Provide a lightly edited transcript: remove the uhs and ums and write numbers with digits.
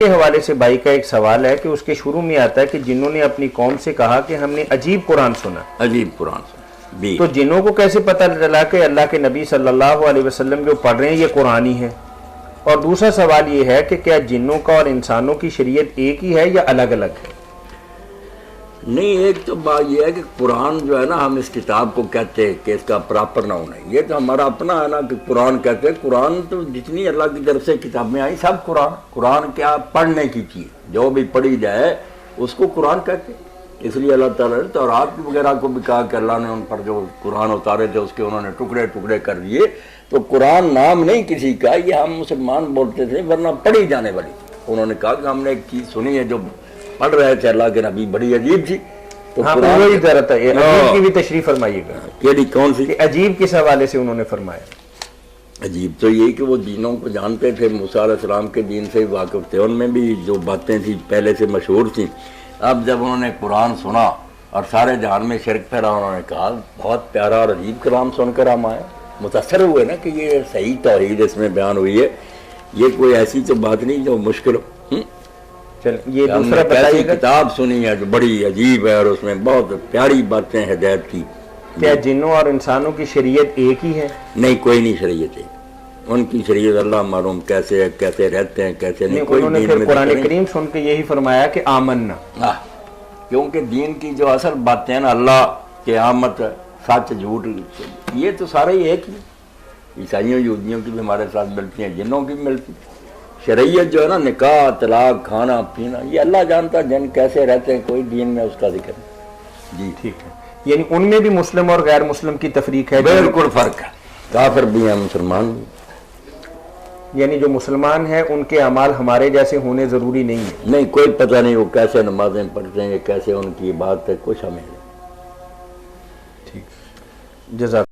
کے حوالے سے بھائی کا ایک سوال ہے کہ اس کے شروع میں آتا ہے کہ جنوں نے اپنی قوم سے کہا کہ ہم نے عجیب قرآن سنا. عجیب قرآن سنا. تو جنوں کو کیسے پتہ چلا کہ اللہ کے نبی صلی اللہ علیہ وسلم جو پڑھ رہے ہیں یہ قرآن ہی ہے؟ اور دوسرا سوال یہ ہے کہ کیا جنوں کا اور انسانوں کی شریعت ایک ہی ہے یا الگ الگ ہے؟ نہیں، ایک تو بات یہ ہے کہ قرآن جو ہے نا، ہم اس کتاب کو کہتے ہیں کہ اس کا پراپر نام ہے، یہ تو ہمارا اپنا ہے نا کہ قرآن کہتے ہیں. قرآن تو جتنی اللہ کی طرف سے کتابیں آئیں سب قرآن کیا پڑھنے کی چیز، جو بھی پڑھی جائے اس کو قرآن کہتے ہیں. اس لیے اللہ تعالیٰ نے تورات وغیرہ کو بھی کہا کہ اللہ نے ان پر جو قرآن اتارے تھے اس کے انہوں نے ٹکڑے ٹکڑے کر دیے. تو قرآن نام نہیں کسی کا، یہ ہم مسلمان بولتے تھے ورنہ پڑھی جانے والی تھی. انہوں نے کہا کہ ہم نے ایک چیز سنی ہے جو پڑھ رہے تھے اللہ کے نبی، بڑی عجیب تھی. تو وہی ضرورت ہے، عجیب کی بھی تشریح فرمائیے گا. کون سی عجیب کس حوالے سے انہوں نے فرمایا؟ عجیب تو یہی کہ وہ دینوں کو جانتے تھے، موسیٰ علیہ السلام کے دین سے واقف تھے، ان میں بھی جو باتیں تھیں پہلے سے مشہور تھیں. اب جب انہوں نے قرآن سنا اور سارے جہان میں شرک پھیلا، انہوں نے کہا بہت پیارا اور عجیب کلام سن کر ہم آئے. متاثر ہوئے نا کہ یہ صحیح توحید اس میں بیان ہوئی ہے، یہ کوئی ایسی تو بات نہیں جو مشکل ہو. یہ ہم نے ایسی کتاب سنی ہے جو بڑی عجیب ہے اور اس میں بہت پیاری باتیں ہدایت کی. کیا جنوں اور انسانوں کی شریعت ایک ہی ہے؟ نہیں، کوئی نہیں شریعت ہے. ان کی شریعت اللہ معلوم کیسے ہے، کیسے رہتے ہیں، کیسے نہیں. انہوں نے پھر قرآن کریم سن کے یہی فرمایا کہ آمنا، کیونکہ دین کی جو اصل باتیں ہیں نا، اللہ قیامت، سچ جھوٹ، یہ تو سارے ہی ایک ہی. عیسائیوں یہودیوں کی بھی ہمارے ساتھ ملتی ہیں، جنوں کی بھی ملتی. شریعت جو ہے نا، نکاح، طلاق، کھانا پینا، یہ اللہ جانتا جن کیسے رہتے ہیں، کوئی دین میں اس کا ذکر نہیں. جی ٹھیک ہے. یعنی ان میں بھی مسلم اور غیر مسلم کی تفریق ہے؟ بالکل فرق ہے، کافر بھی ہیں مسلمان بھی. یعنی جو مسلمان ہیں ان کے اعمال ہمارے جیسے ہونے ضروری نہیں ہے؟ نہیں، کوئی پتہ نہیں وہ کیسے نمازیں پڑھتے ہیں، کیسے ان کی عبادت ہے، کچھ ہمیں. ٹھیک، جزاک